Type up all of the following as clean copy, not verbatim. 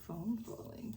Foam falling.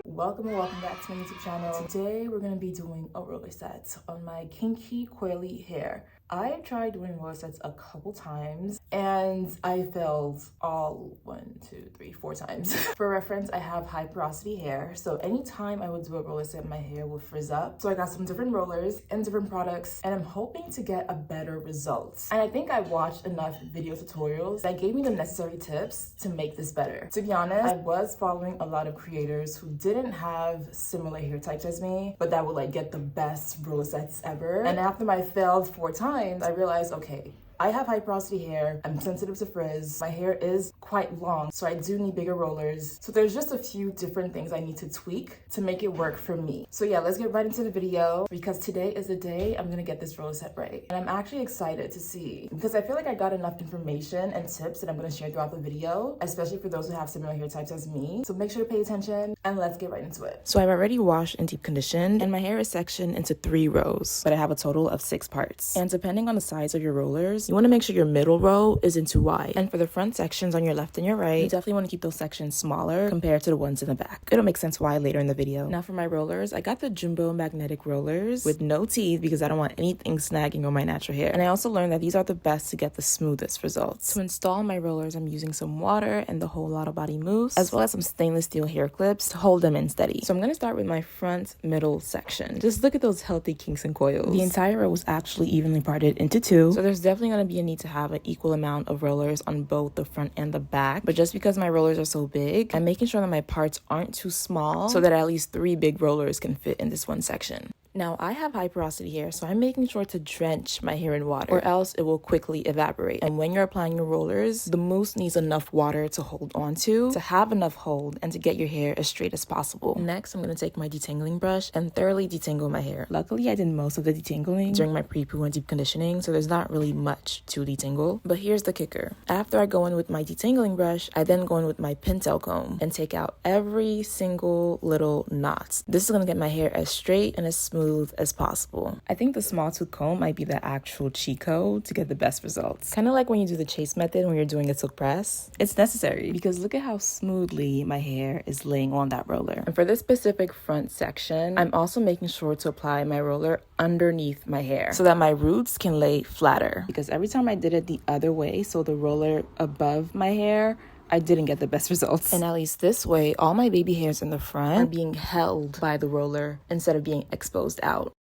Welcome and welcome back to my YouTube channel. Today we're going to be doing a roller set on my kinky coily hair. I've tried doing roller sets a couple times and I failed all 4 times. For reference, I have high porosity hair, so anytime I would do a roller set, my hair would frizz up. So I got some different rollers and different products, and I'm hoping to get a better result. And I think I watched enough video tutorials that gave me the necessary tips to make this better. To be honest, I was following a lot of creators who didn't have similar hair types as me, but that would like get the best roller sets ever. And after my failed 4 times, I realized, okay, I have high porosity hair, I'm sensitive to frizz, my hair is quite long, so I do need bigger rollers. So there's just a few different things I need to tweak to make it work for me. So yeah, let's get right into the video, because today is the day I'm gonna get this roller set right. And I'm actually excited to see, because I feel like I got enough information and tips that I'm gonna share throughout the video, especially for those who have similar hair types as me. So make sure to pay attention and let's get right into it. So I've already washed and deep conditioned, and my hair is sectioned into 3 rows, but I have a total of 6 parts. And depending on the size of your rollers, you want to make sure your middle row isn't too wide. And for the front sections on your left and your right, you definitely want to keep those sections smaller compared to the ones in the back. It'll make sense why later in the video. Now for my rollers, I got the jumbo magnetic rollers with no teeth because I don't want anything snagging on my natural hair. And I also learned that these are the best to get the smoothest results. To install my rollers, I'm using some water and the whole lot of body mousse, as well as some stainless steel hair clips to hold them in steady. So I'm going to start with my front middle section. Just look at those healthy kinks and coils. The entire row was actually evenly parted into 2, so there's definitely going to be a need to have an equal amount of rollers on both the front and the back. But just because my rollers are so big, I'm making sure that my parts aren't too small so that at least 3 big rollers can fit in this one section. Now, I have high porosity hair, so I'm making sure to drench my hair in water, or else it will quickly evaporate. And when you're applying your rollers, the mousse needs enough water to hold onto, to have enough hold, and to get your hair as straight as possible. Next, I'm going to take my detangling brush and thoroughly detangle my hair. Luckily, I did most of the detangling during my pre-poo and deep conditioning, so there's not really much to detangle. But here's the kicker. After I go in with my detangling brush, I then go in with my pintail comb and take out every single little knot. This is going to get my hair as straight and as smooth as possible. I think the small tooth comb might be the actual cheat code to get the best results. Kind of like when you do the chase method when you're doing a silk press. It's necessary because look at how smoothly my hair is laying on that roller. And for this specific front section, I'm also making sure to apply my roller underneath my hair so that my roots can lay flatter, because every time I did it the other way, so the roller above my hair, I didn't get the best results. And at least this way, all my baby hairs in the front are being held by the roller instead of being exposed out.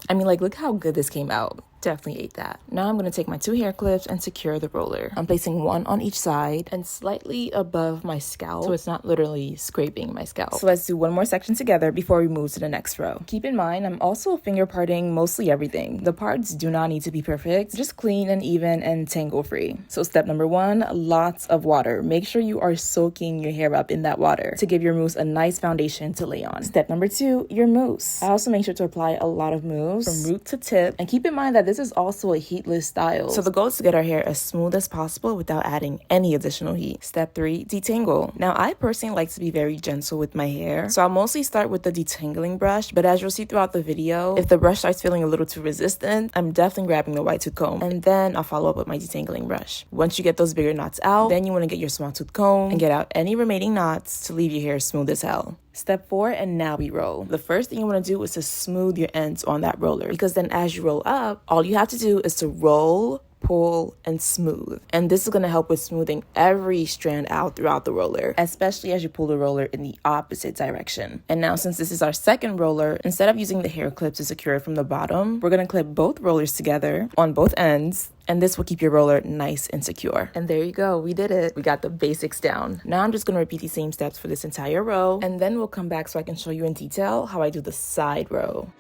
I mean, like, look how good this came out. Definitely ate that. Now I'm going to take my 2 hair clips and secure the roller. I'm placing 1 on each side and slightly above my scalp, so it's not literally scraping my scalp. So let's do 1 more section together before we move to the next row. Keep in mind, I'm also finger parting mostly everything. The parts do not need to be perfect, just clean and even and tangle free. So step number 1, lots of water. Make sure you are soaking your hair up in that water to give your mousse a nice foundation to lay on. Step number 2, your mousse. I also make sure to apply a lot of mousse from root to tip, and keep in mind that this is also a heatless style, so the goal is to get our hair as smooth as possible without adding any additional heat. Step 3, detangle. Now, I personally like to be very gentle with my hair, so I'll mostly start with the detangling brush, but as you'll see throughout the video, if the brush starts feeling a little too resistant, I'm definitely grabbing the wide tooth comb, and then I'll follow up with my detangling brush. Once you get those bigger knots out, then you want to get your small tooth comb and get out any remaining knots to leave your hair smooth as hell. Step 4, and now we roll. The first thing you want to do is to smooth your ends on that roller, because then as you roll up, all you have to do is to roll, pull, and smooth. And this is going to help with smoothing every strand out throughout the roller, especially as you pull the roller in the opposite direction. And now, since this is our second roller, instead of using the hair clip to secure it from the bottom, we're going to clip both rollers together on both ends, and this will keep your roller nice and secure. And there you go, we did it. We got the basics down. Now I'm just gonna repeat these same steps for this entire row, and then we'll come back so I can show you in detail how I do the side row.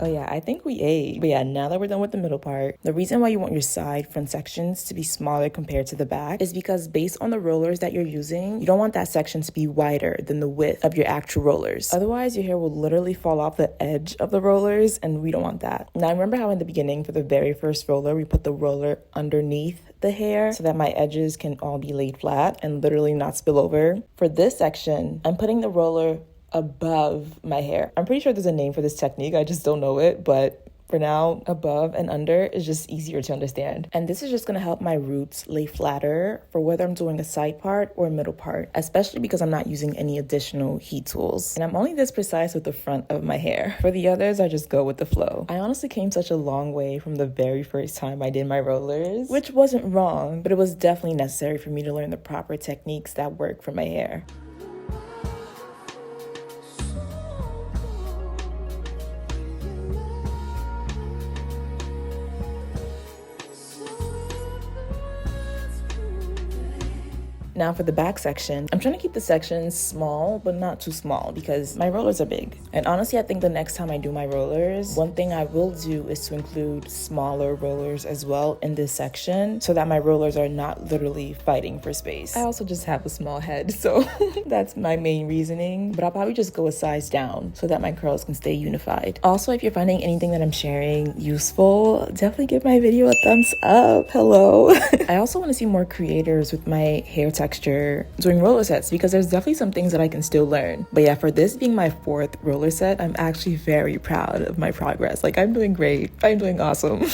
Oh yeah, I think we ate. But yeah, now that we're done with the middle part, the reason why you want your side front sections to be smaller compared to the back is because based on the rollers that you're using, you don't want that section to be wider than the width of your actual rollers. Otherwise, your hair will literally fall off the edge of the rollers, and we don't want that. Now, remember how in the beginning for the very first roller, we put the roller underneath the hair so that my edges can all be laid flat and literally not spill over? For this section, I'm putting the roller above my hair. I'm pretty sure there's a name for this technique, I just don't know it, but for now, above and under is just easier to understand. And this is just gonna help my roots lay flatter for whether I'm doing a side part or a middle part, especially because I'm not using any additional heat tools. And I'm only this precise with the front of my hair. For the others, I just go with the flow. I honestly came such a long way from the very first time I did my rollers, which wasn't wrong, but it was definitely necessary for me to learn the proper techniques that work for my hair. Now for the back section, I'm trying to keep the sections small, but not too small because my rollers are big. And honestly, I think the next time I do my rollers, one thing I will do is to include smaller rollers as well in this section so that my rollers are not literally fighting for space. I also just have a small head, so that's my main reasoning, but I'll probably just go a size down so that my curls can stay unified. Also, if you're finding anything that I'm sharing useful, definitely give my video a thumbs up. Hello. I also want to see more creators with my hair texture doing roller sets because there's definitely some things that I can still learn. But yeah, for this being my 4th roller set, I'm actually very proud of my progress. Like, I'm doing great. I'm doing awesome.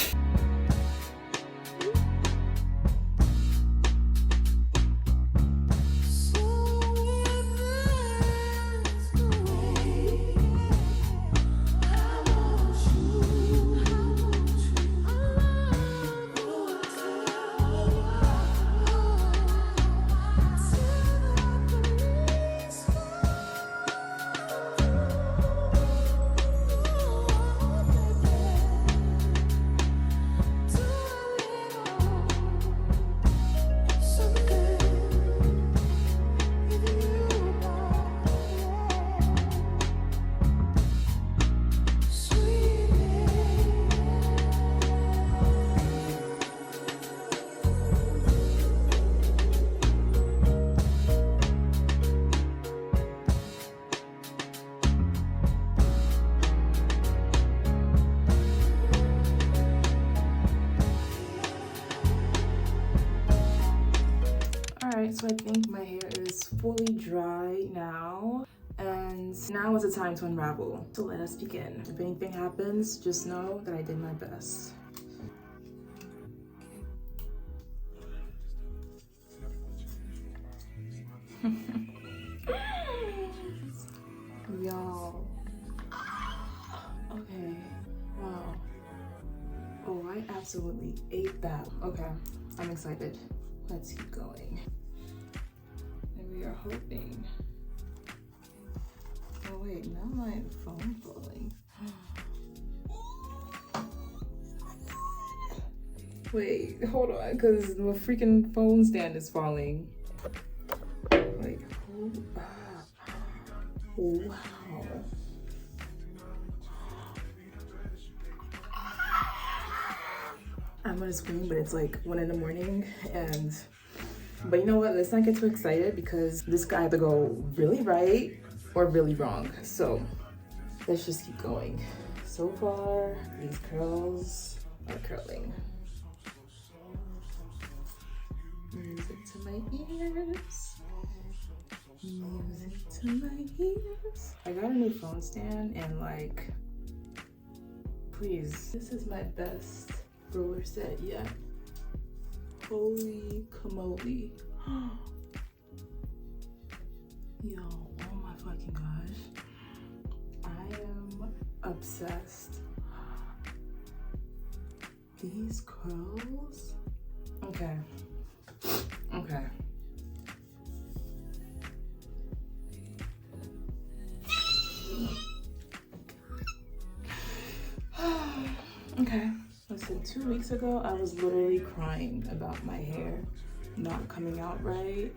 Alright, so I think my hair is fully dry now, and now is the time to unravel. So let us begin. If anything happens, just know that I did my best. Y'all. Okay. Wow. Oh, I absolutely ate that. Okay, I'm excited. Let's keep going. And we are hoping. Oh wait, now my phone's falling. Wait, hold on, because the freaking phone stand is falling. Like, wow. I'm gonna scream, but it's like 1 in the morning, but you know what? Let's not get too excited because this could either go really right or really wrong. So let's just keep going. So far, these curls are curling. Music to my ears. Music to my ears. I got a new phone stand and like, please, this is my best roller set yet. Holy camoly. Yo, oh my fucking gosh. I am obsessed. These curls? Okay. Okay. Okay. Listen, 2 weeks ago, I was literally crying about my hair not coming out right.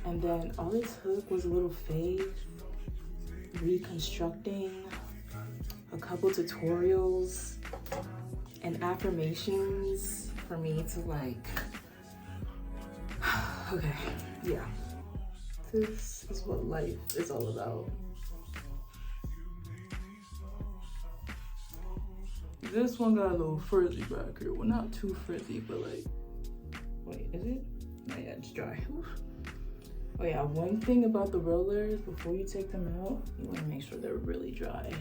And then all it took was a little faith, reconstructing, a couple tutorials and affirmations for me to like, okay, yeah. This is what life is all about. This one got a little frizzy back here. Well, not too frizzy, but like, wait, is it? Oh yeah, it's dry. Oof. Oh yeah, one thing about the rollers, before you take them out, you wanna make sure they're really dry.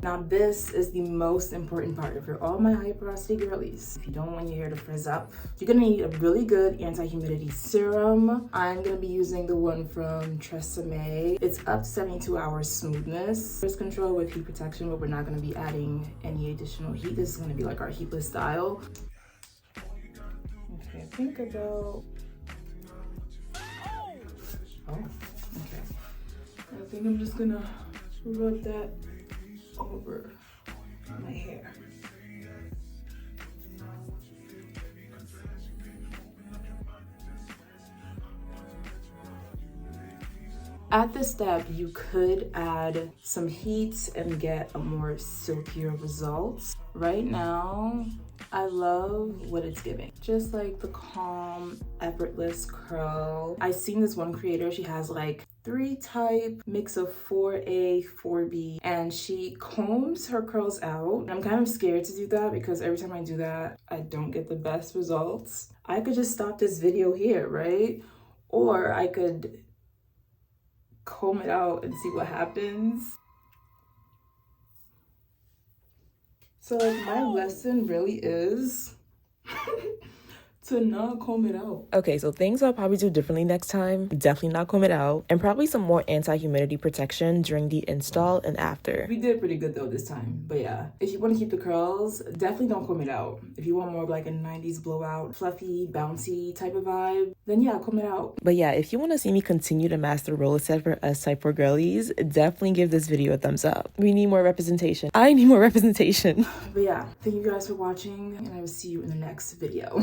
Now this is the most important part for all my high porosity girlies. If you don't want your hair to frizz up, you're gonna need a really good anti-humidity serum. I'm gonna be using the one from Tresemme. It's up to 72 hours smoothness. Frizz control with heat protection, but we're not gonna be adding any additional heat. This is gonna be like our heatless style. Okay, think about, oh, okay. I think I'm just gonna rub that over my hair. At this step, you could add some heat and get a more silkier result. Right now, I love what it's giving. Just like the calm, effortless curl. I've seen this one creator, she has like 3-type mix of 4A, 4B, and she combs her curls out. I'm kind of scared to do that because every time I do that, I don't get the best results. I could just stop this video here, right? Or I could comb it out and see what happens. So like my lesson really is to not comb it out. Okay, so things I'll probably do differently next time. Definitely not comb it out. And probably some more anti-humidity protection during the install and after. We did pretty good though this time. But yeah, if you want to keep the curls, definitely don't comb it out. If you want more of like a 90s blowout, fluffy, bouncy type of vibe, then yeah, comb it out. But yeah, if you want to see me continue to master roller set for us type 4 girlies, definitely give this video a thumbs up. We need more representation. I need more representation. But yeah, thank you guys for watching, and I will see you in the next video.